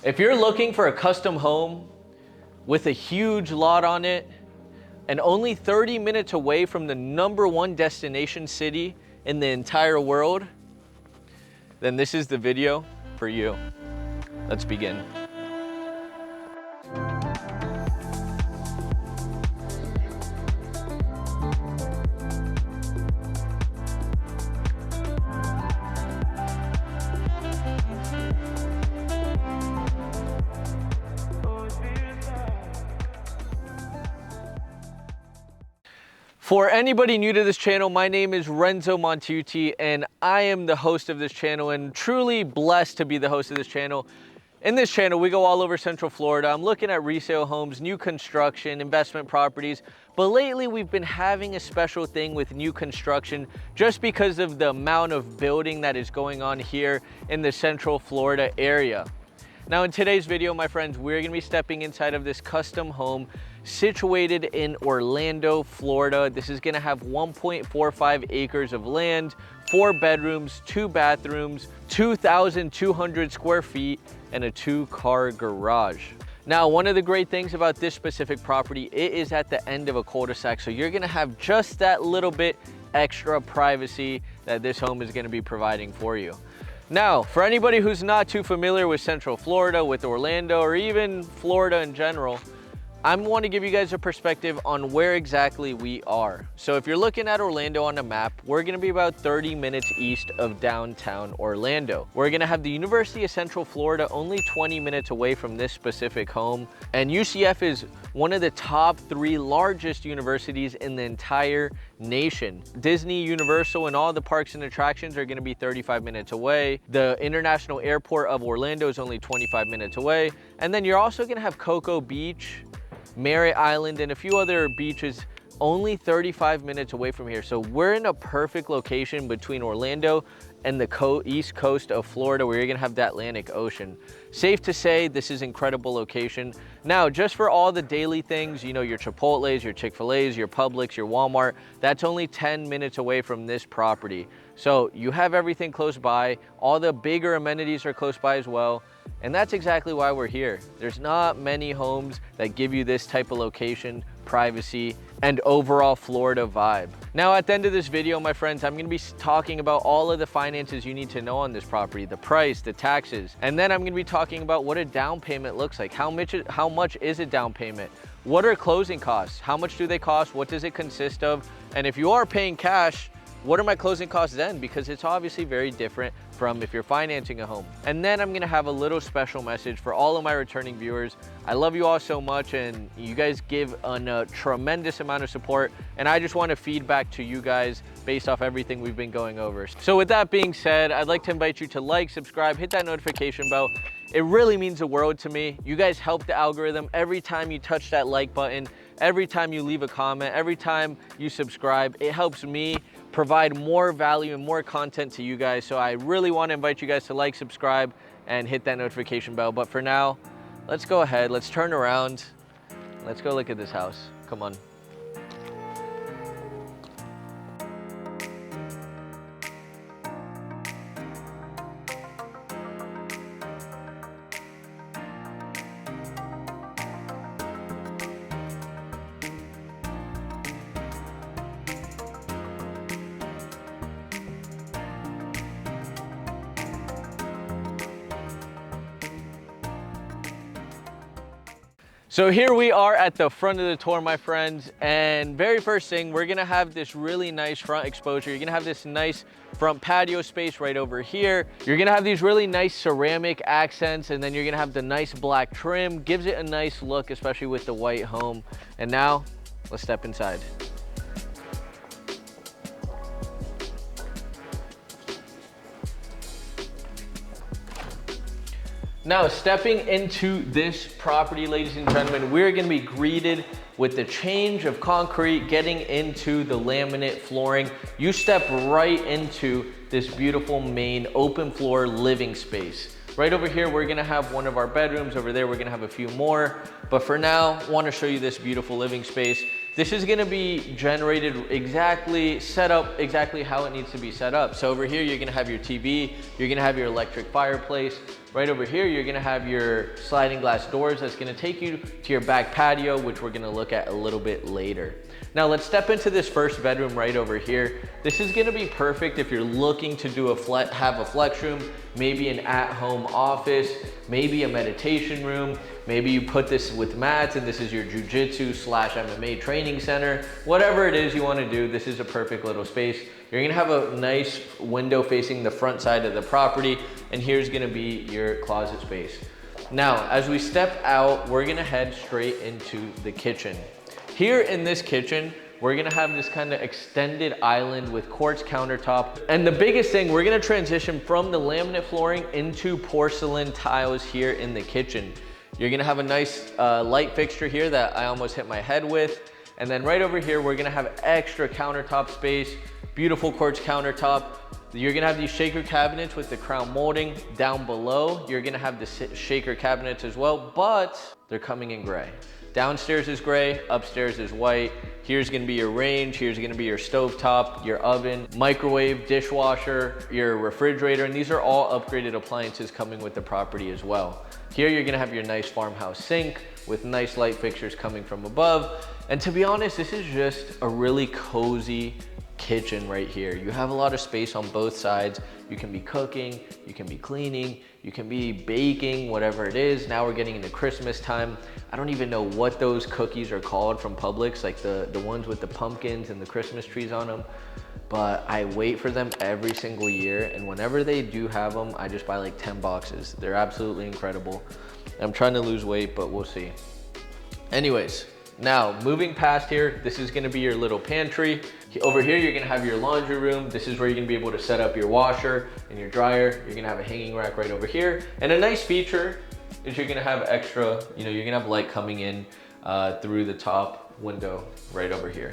If you're looking for a custom home with a huge lot on it and only 30 minutes away from the #1 destination city in the entire world, then this is the video for you. Let's begin. For anybody new to this channel, my name is Renzo Montaiuti and I am the host of this channel and truly blessed to be the host of this channel. In this channel, we go all over Central Florida. I'm looking at resale homes, new construction, investment properties, but lately we've been having a special thing with new construction just because of the amount of building that is going on here in the Central Florida area. Now in today's video, my friends, we're gonna be stepping inside of this custom home situated in Orlando, Florida. This is gonna have 1.45 acres of land, 4 bedrooms, 2 bathrooms, 2,200 square feet, and a 2-car garage. Now, one of the great things about this specific property, it is at the end of a cul-de-sac, so you're gonna have just that little bit extra privacy that this home is gonna be providing for you. Now, for anybody who's not too familiar with Central Florida, with Orlando, or even Florida in general, I want to give you guys a perspective on where exactly we are. So if you're looking at Orlando on a map, we're going to be about 30 minutes east of downtown Orlando. We're going to have the University of Central Florida only 20 minutes away from this specific home. And UCF is one of the top 3 largest universities in the entire nation. Disney, Universal, and all the parks and attractions are going to be 35 minutes away. The International Airport of Orlando is only 25 minutes away. And then you're also going to have Cocoa Beach, Merritt Island, and a few other beaches only 35 minutes away from here. So we're in a perfect location between Orlando and the east coast of Florida, where you're gonna have the Atlantic Ocean. Safe to say, this is an incredible location. Now, just for all the daily things, you know, your Chipotle's, your Chick-fil-A's, your Publix, your Walmart, that's only 10 minutes away from this property. So you have everything close by. All the bigger amenities are close by as well. And that's exactly why we're here. There's not many homes that give you this type of location, privacy, and overall Florida vibe. Now, at the end of this video, my friends, I'm gonna be talking about all of the finances you need to know on this property, the price, the taxes, and then I'm gonna be talking about what a down payment looks like. How much is a down payment? What are closing costs? How much do they cost? What does it consist of? And if you are paying cash, what are my closing costs then? Because it's obviously very different from if you're financing a home. And then I'm gonna have a little special message for all of my returning viewers. I love you all so much and you guys give a tremendous amount of support, and I just want to feedback to you guys based off everything we've been going over. So with that being said, I'd like to invite you to like, subscribe, hit that notification bell. It really means the world to me. You guys help the algorithm every time you touch that like button, every time you leave a comment, every time you subscribe. It helps me provide more value and more content to you guys. So I really want to invite you guys to like, subscribe, and hit that notification bell. But for now, let's go ahead, let's turn around. Let's go look at this house. Come on. So here we are at the front of the tour, my friends, and very first thing, we're gonna have this really nice front exposure. You're gonna have this nice front patio space right over here. You're gonna have these really nice ceramic accents, and then you're gonna have the nice black trim. Gives it a nice look, especially with the white home. And now, let's step inside. Now, stepping into this property, ladies and gentlemen, we're gonna be greeted with the change of concrete, getting into the laminate flooring. You step right into this beautiful main open floor living space. Right over here, we're gonna have one of our bedrooms. Over there, we're gonna have a few more. But for now, I wanna show you this beautiful living space. This is gonna be generated exactly, set up exactly how it needs to be set up. So over here, you're gonna have your TV, you're gonna have your electric fireplace. Right over here, you're gonna have your sliding glass doors that's gonna take you to your back patio, which we're gonna look at a little bit later. Now let's step into this first bedroom right over here. This is gonna be perfect if you're looking to do have a flex room, maybe an at-home office, maybe a meditation room, maybe you put this with mats and this is your jujitsu / MMA training center. Whatever it is you wanna do, this is a perfect little space. You're gonna have a nice window facing the front side of the property, and here's gonna be your closet space. Now, as we step out, we're gonna head straight into the kitchen. Here in this kitchen, we're gonna have this kind of extended island with quartz countertop. And the biggest thing, we're gonna transition from the laminate flooring into porcelain tiles here in the kitchen. You're gonna have a nice light fixture here that I almost hit my head with. And then right over here, we're gonna have extra countertop space, beautiful quartz countertop. You're gonna have these shaker cabinets with the crown molding. Down below, you're gonna have the shaker cabinets as well, but they're coming in gray. Downstairs is gray, upstairs is white. Here's gonna be your range, here's gonna be your stovetop, your oven, microwave, dishwasher, your refrigerator, and these are all upgraded appliances coming with the property as well. Here you're gonna have your nice farmhouse sink with nice light fixtures coming from above. And to be honest, this is just a really cozy kitchen right here. You have a lot of space on both sides. You can be cooking, you can be cleaning, you can be baking, whatever it is. Now we're getting into Christmas time. I don't even know what those cookies are called from Publix, like the ones with the pumpkins and the Christmas trees on them. But I wait for them every single year, and whenever they do have them, I just buy like 10 boxes. They're absolutely incredible. I'm trying to lose weight, but we'll see. Anyways, now moving past here, this is gonna be your little pantry. Over here, you're gonna have your laundry room. This is where you're gonna be able to set up your washer and your dryer. You're gonna have a hanging rack right over here. And a nice feature is you're gonna have extra, you're gonna have light coming in through the top window right over here.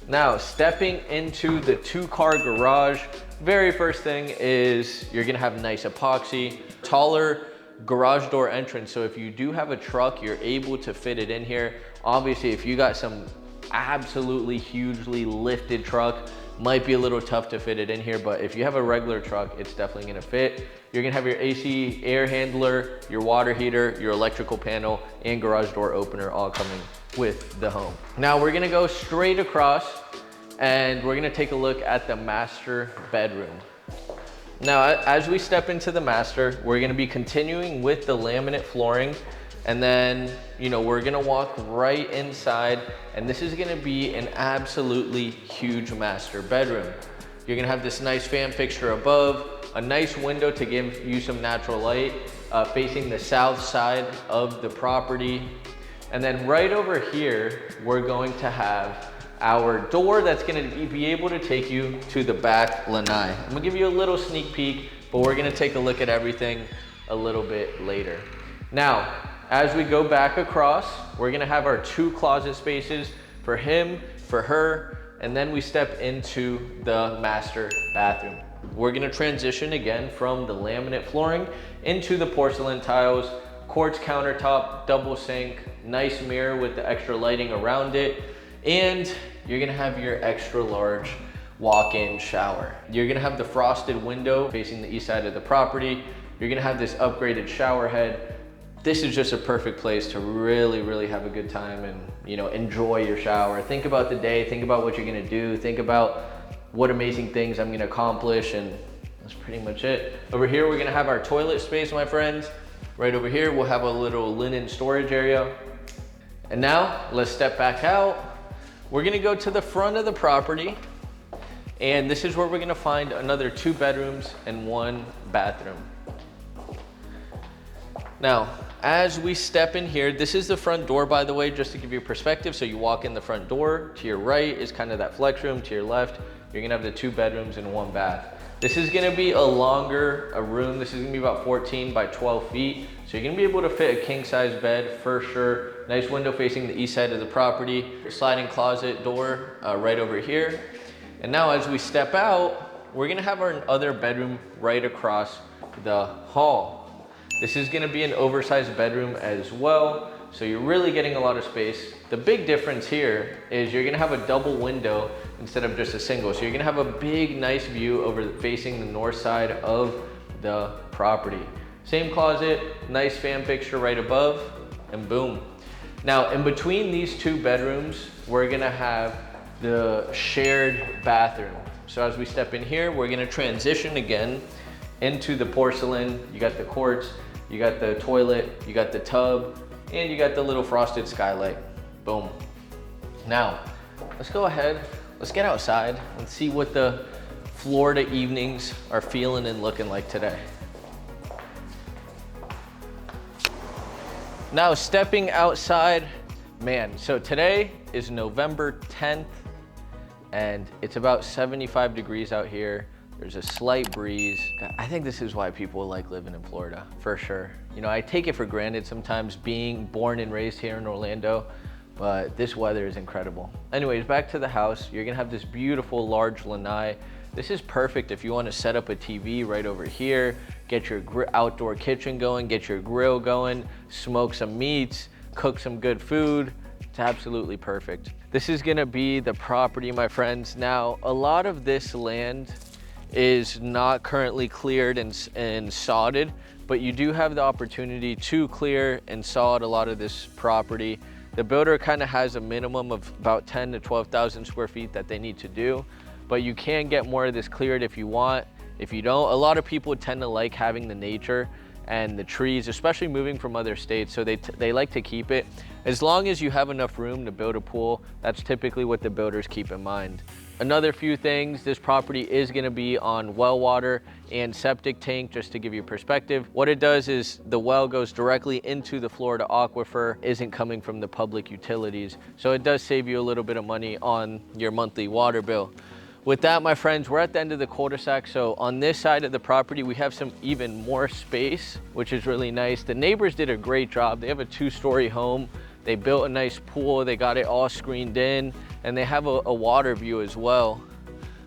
Now, stepping into the 2-car garage, very first thing is you're gonna have nice epoxy, taller garage door entrance. So if you do have a truck, you're able to fit it in here. Obviously, if you got some absolutely hugely lifted truck, might be a little tough to fit it in here, but if you have a regular truck, it's definitely gonna fit. You're gonna have your AC air handler, your water heater, your electrical panel, and garage door opener all coming with the home. Now we're gonna go straight across and we're gonna take a look at the master bedroom. Now, as we step into the master, we're gonna be continuing with the laminate flooring, and then, we're gonna walk right inside, and this is gonna be an absolutely huge master bedroom. You're gonna have this nice fan fixture above, a nice window to give you some natural light, facing the south side of the property. And then right over here, we're going to have our door that's gonna be able to take you to the back lanai. I'm gonna give you a little sneak peek, but we're gonna take a look at everything a little bit later. Now, as we go back across, we're gonna have our 2 closet spaces for him, for her, and then we step into the master bathroom. We're gonna transition again from the laminate flooring into the porcelain tiles, quartz countertop, double sink, nice mirror with the extra lighting around it, and you're gonna have your extra large walk-in shower. You're gonna have the frosted window facing the east side of the property. You're gonna have this upgraded shower head. This is just a perfect place to really, really have a good time and, enjoy your shower. Think about the day, think about what you're gonna do, think about what amazing things I'm gonna accomplish, and that's pretty much it. Over here, we're gonna have our toilet space, my friends. Right over here, we'll have a little linen storage area. And now, let's step back out. We're gonna go to the front of the property, and this is where we're gonna find another 2 bedrooms and 1 bathroom. Now, as we step in here, this is the front door, by the way, just to give you perspective. So you walk in the front door, to your right is kind of that flex room, to your left, you're gonna have the 2 bedrooms and 1 bath. This is gonna be a longer room. This is gonna be about 14 by 12 feet. So you're gonna be able to fit a king size bed for sure. Nice window facing the east side of the property. Sliding closet door right over here. And now as we step out, we're gonna have our other bedroom right across the hall. This is gonna be an oversized bedroom as well. So you're really getting a lot of space. The big difference here is you're gonna have a double window instead of just a single. So you're gonna have a big, nice view over facing the north side of the property. Same closet, nice fan fixture right above, and boom. Now, in between these two bedrooms, we're gonna have the shared bathroom. So as we step in here, we're gonna transition again into the porcelain. You got the quartz, you got the toilet, you got the tub, and you got the little frosted skylight. Boom. Now, let's go ahead, let's get outside and see what the Florida evenings are feeling and looking like today. Now, stepping outside, man, so today is November 10th, and it's about 75 degrees out here. There's a slight breeze. I think this is why people like living in Florida, for sure. You know, I take it for granted sometimes being born and raised here in Orlando, but this weather is incredible. Anyways, back to the house. You're gonna have this beautiful large lanai. This is perfect if you wanna set up a TV right over here, get your outdoor kitchen going, get your grill going, smoke some meats, cook some good food. It's absolutely perfect. This is gonna be the property, my friends. Now, a lot of this land is not currently cleared and sodded, but you do have the opportunity to clear and sod a lot of this property. The builder kind of has a minimum of about 10 to 12,000 square feet that they need to do, but you can get more of this cleared if you want. If you don't, a lot of people tend to like having the nature and the trees, especially moving from other states, so they like to keep it. As long as you have enough room to build a pool, that's typically what the builders keep in mind. Another few things, this property is gonna be on well water and septic tank, just to give you perspective. What it does is the well goes directly into the Florida aquifer, isn't coming from the public utilities. So it does save you a little bit of money on your monthly water bill. With that, my friends, we're at the end of the cul-de-sac. So on this side of the property, we have some even more space, which is really nice. The neighbors did a great job. They have a 2-story home. They built a nice pool. They got it all screened in, and they have a water view as well.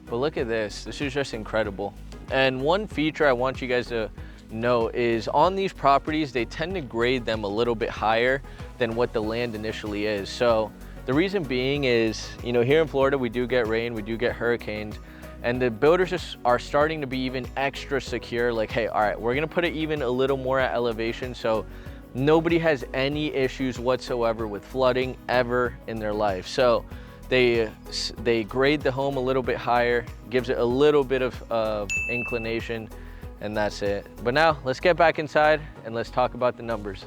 But look at this. This is just incredible. And one feature I want you guys to know is on these properties, they tend to grade them a little bit higher than what the land initially is. So the reason being is, you know, here in Florida, we do get rain, we do get hurricanes, and the builders just are starting to be even extra secure. Like, hey, all right, we're gonna put it even a little more at elevation so nobody has any issues whatsoever with flooding ever in their life. So they grade the home a little bit higher, gives it a little bit of inclination, and that's it. But now let's get back inside and let's talk about the numbers.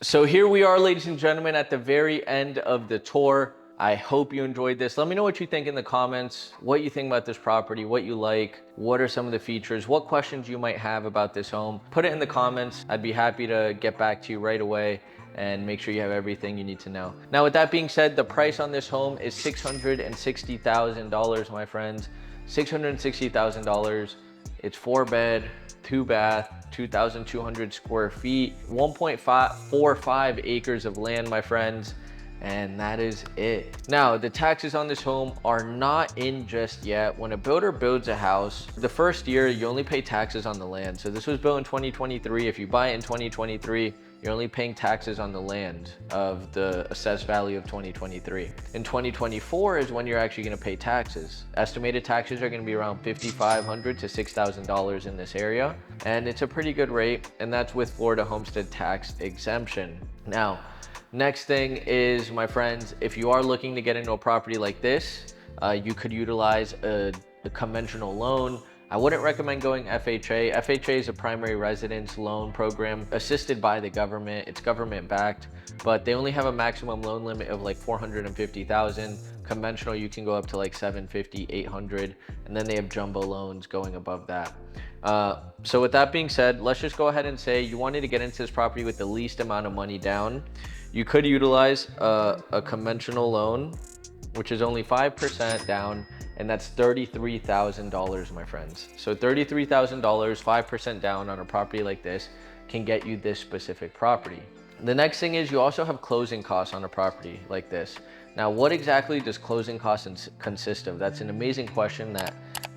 So here we are, ladies and gentlemen, at the very end of the tour. I hope you enjoyed this. Let me know what you think in the comments, what you think about this property, what you like, what are some of the features, what questions you might have about this home. Put it in the comments. I'd be happy to get back to you right away and make sure you have everything you need to know. Now, with that being said, the price on this home is $660,000, my friends. $660,000. It's 4-bed, 2-bath, 2,200 square feet, 1.45 acres of land, my friends. And that is it. Now, the taxes on this home are not in just yet. When a builder builds a house, the first year you only pay taxes on the land. So this was built in 2023. If you buy it in 2023, you're only paying taxes on the land of the assessed value of 2023. In 2024 is when you're actually gonna pay taxes. Estimated taxes are gonna be around $5,500 to $6,000 in this area. And it's a pretty good rate, and that's with Florida homestead tax exemption. Now, next thing is, my friends, if you are looking to get into a property like this, you could utilize a conventional loan. I wouldn't recommend going FHA. FHA is a primary residence loan program assisted by the government. It's government backed, but they only have a maximum loan limit of like $450,000. Conventional, you can go up to like $750,000, $800,000, and then they have jumbo loans going above that. So with that being said, let's just go ahead and say you wanted to get into this property with the least amount of money down. You could utilize a conventional loan, which is only 5% down, and that's $33,000, my friends. So $33,000, 5% down on a property like this can get you this specific property. The next thing is you also have closing costs on a property like this. Now, what exactly does closing costs consist of? That's an amazing question that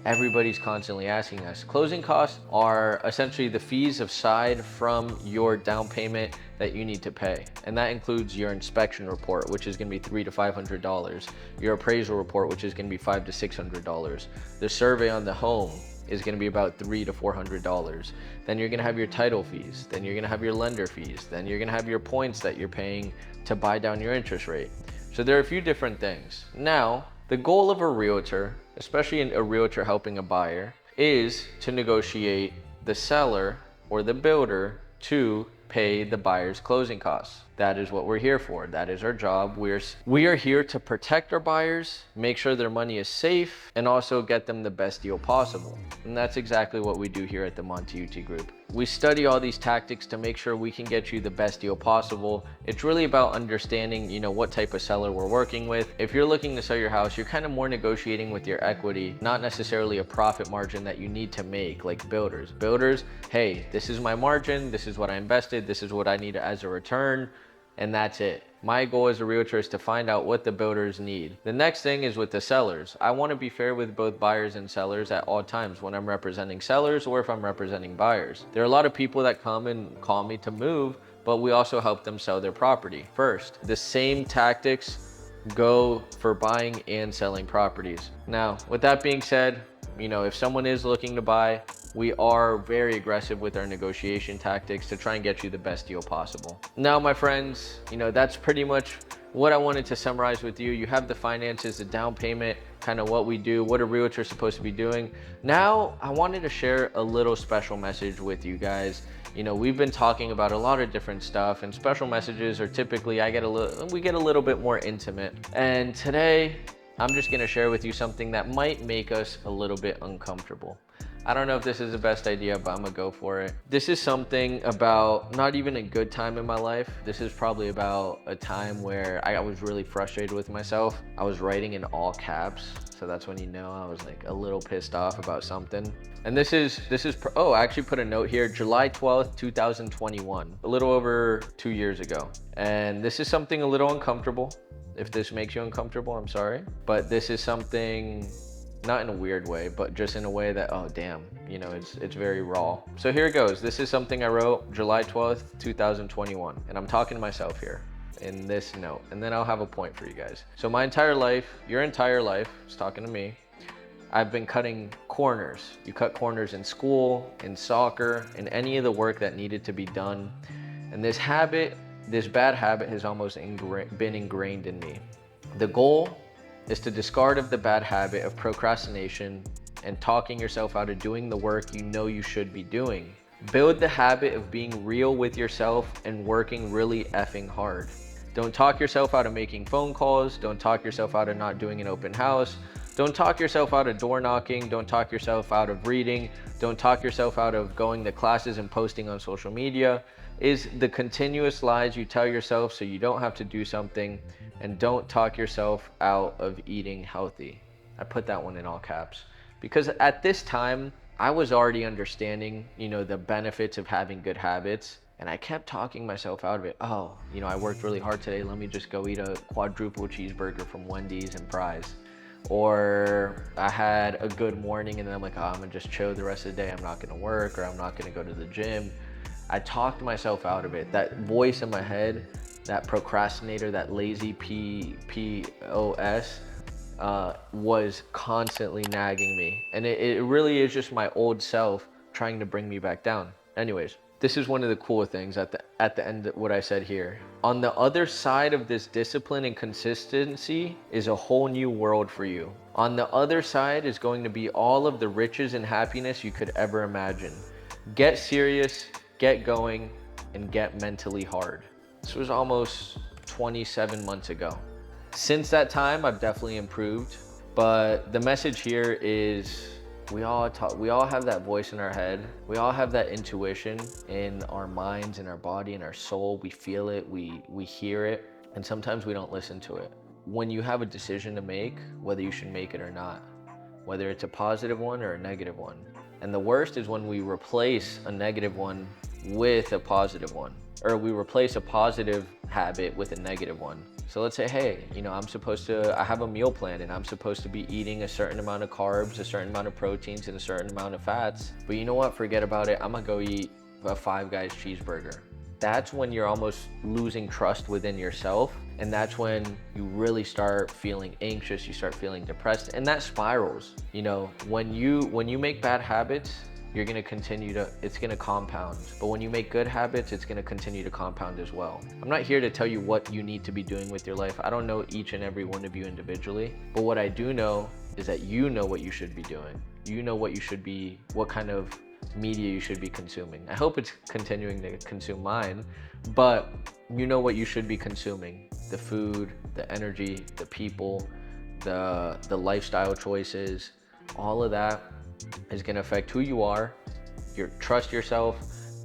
everybody's constantly asking us. Closing costs are essentially the fees aside from your down payment that you need to pay. And that includes your inspection report, which is gonna be $300 to $500. Your appraisal report, which is gonna be $500 to $600. The survey on the home is gonna be about $300 to $400. Then you're gonna have your title fees. Then you're gonna have your lender fees. Then you're gonna have your points that you're paying to buy down your interest rate. So there are a few different things. Now, the goal of a realtor, especially a realtor helping a buyer, is to negotiate the seller or the builder to pay the buyer's closing costs. That is what we're here for. That is our job. We are here to protect our buyers, make sure their money is safe, and also get them the best deal possible. And that's exactly what we do here at the Montaiuti Group. We study all these tactics to make sure we can get you the best deal possible. It's really about understanding, what type of seller we're working with. If you're looking to sell your house, you're kind of more negotiating with your equity, not necessarily a profit margin that you need to make like builders. Builders, hey, this is my margin, this is what I invested, this is what I need as a return, and that's it. My goal as a realtor is to find out what the builders need. The next thing is with the sellers. I want to be fair with both buyers and sellers at all times when I'm representing sellers or if I'm representing buyers. There are a lot of people that come and call me to move, but we also help them sell their property first. The same tactics go for buying and selling properties. Now, with that being said, if someone is looking to buy, we are very aggressive with our negotiation tactics to try and get you the best deal possible. Now, my friends, that's pretty much what I wanted to summarize with you. You have the finances, the down payment, kind of what we do, what a realtor is supposed to be doing. Now, I wanted to share a little special message with you guys. We've been talking about a lot of different stuff, and special messages are typically, we get a little bit more intimate. And today, I'm just gonna share with you something that might make us a little bit uncomfortable. I don't know if this is the best idea, but I'm gonna go for it. This is something about not even a good time in my life. This is probably about a time where I was really frustrated with myself. I was writing in all caps. So that's when I was like a little pissed off about something. And I actually put a note here, July 12th, 2021, a little over 2 years ago. And this is something a little uncomfortable. If this makes you uncomfortable, I'm sorry. But this is something, not in a weird way, but just in a way that, oh damn, it's very raw. So here it goes. This is something I wrote July 12th, 2021. And I'm talking to myself here in this note, and then I'll have a point for you guys. So my entire life, your entire life, it's talking to me, I've been cutting corners. You cut corners in school, in soccer, in any of the work that needed to be done. And this bad habit has almost been ingrained in me. The goal is to discard of the bad habit of procrastination and talking yourself out of doing the work you should be doing. Build the habit of being real with yourself and working really effing hard. Don't talk yourself out of making phone calls. Don't talk yourself out of not doing an open house. Don't talk yourself out of door knocking. Don't talk yourself out of reading. Don't talk yourself out of going to classes and posting on social media. Is the continuous lies you tell yourself so you don't have to do something. And don't talk yourself out of eating healthy. I put that one in all caps because at this time I was already understanding, the benefits of having good habits. And I kept talking myself out of it. Oh, I worked really hard today. Let me just go eat a quadruple cheeseburger from Wendy's and fries. Or I had a good morning and then I'm like, oh, I'm gonna just chill the rest of the day. I'm not gonna work, or I'm not gonna go to the gym. I talked myself out of it. That voice in my head, that procrastinator, that lazy POS, was constantly nagging me. And it really is just my old self trying to bring me back down. Anyways, this is one of the cool things at the end of what I said here. On the other side of this discipline and consistency is a whole new world for you. On the other side is going to be all of the riches and happiness you could ever imagine. Get serious, get going, and get mentally hard. This was almost 27 months ago. Since that time, I've definitely improved, but the message here is we all have that voice in our head. We all have that intuition in our minds, in our body, in our soul. We feel it, we hear it, and sometimes we don't listen to it. When you have a decision to make, whether you should make it or not, whether it's a positive one or a negative one. And the worst is when we replace a negative one with a positive one, or we replace a positive habit with a negative one. So let's say, hey, you know, I have a meal plan and I'm supposed to be eating a certain amount of carbs, a certain amount of proteins, and a certain amount of fats. But you know what? Forget about it. I'm gonna go eat a Five Guys cheeseburger. That's when you're almost losing trust within yourself. And that's when you really start feeling anxious, you start feeling depressed, and that spirals. You know, when you make bad habits, you're gonna it's gonna compound. But when you make good habits, it's gonna continue to compound as well. I'm not here to tell you what you need to be doing with your life. I don't know each and every one of you individually, but what I do know is that you know what you should be doing. You know what kind of media you should be consuming. I hope it's continuing to consume mine, but you know what you should be consuming. The food, the energy, the people, the lifestyle choices, all of that is gonna affect who you are, your trust yourself,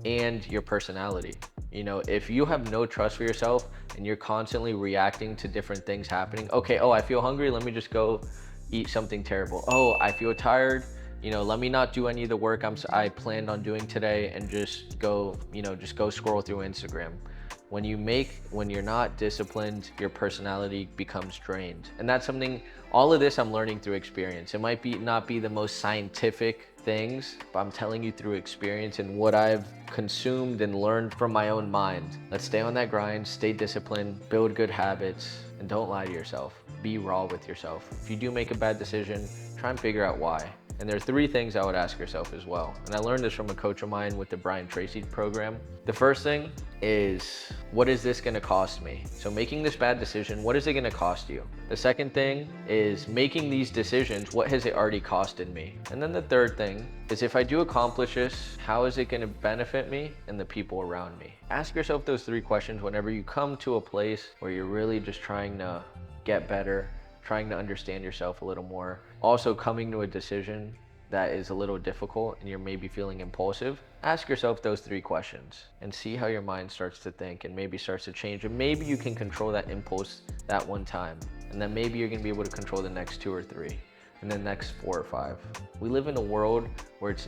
and your personality. You know, if you have no trust for yourself and you're constantly reacting to different things happening, okay, oh, I feel hungry, let me just go eat something terrible. Oh, I feel tired, you know, let me not do any of the work I planned on doing today and just go scroll through Instagram. When you're not disciplined, your personality becomes drained. And that's something, all of this I'm learning through experience. It might not be the most scientific things, but I'm telling you through experience and what I've consumed and learned from my own mind. Let's stay on that grind, stay disciplined, build good habits, and don't lie to yourself. Be raw with yourself. If you do make a bad decision, try and figure out why. And there are 3 things I would ask yourself as well. And I learned this from a coach of mine with the Brian Tracy program. The first thing is, what is this gonna cost me? So making this bad decision, what is it gonna cost you? The second thing is making these decisions, what has it already costed me? And then the third thing is, if I do accomplish this, how is it gonna benefit me and the people around me? Ask yourself those 3 questions whenever you come to a place where you're really just trying to get better, trying to understand yourself a little more. Also coming to a decision that is a little difficult and you're maybe feeling impulsive, ask yourself those 3 questions and see how your mind starts to think and maybe starts to change. And maybe you can control that impulse that one time. And then maybe you're gonna be able to control the next 2 or 3 and the next 4 or 5. We live in a world where it's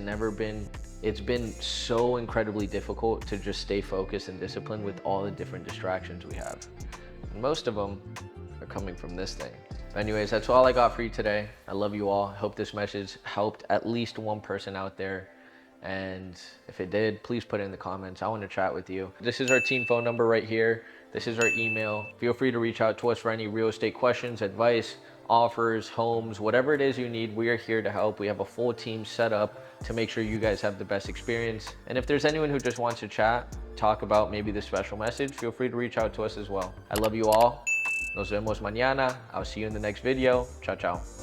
been so incredibly difficult to just stay focused and disciplined with all the different distractions we have. And most of them are coming from this thing. Anyways, that's all I got for you today. I love you all. I hope this message helped at least one person out there. And if it did, please put it in the comments. I want to chat with you. This is our team phone number right here. This is our email. Feel free to reach out to us for any real estate questions, advice, offers, homes, whatever it is you need. We are here to help. We have a full team set up to make sure you guys have the best experience. And if there's anyone who just wants to chat, talk about maybe this special message, feel free to reach out to us as well. I love you all. Nos vemos mañana. I'll see you in the next video. Ciao, ciao.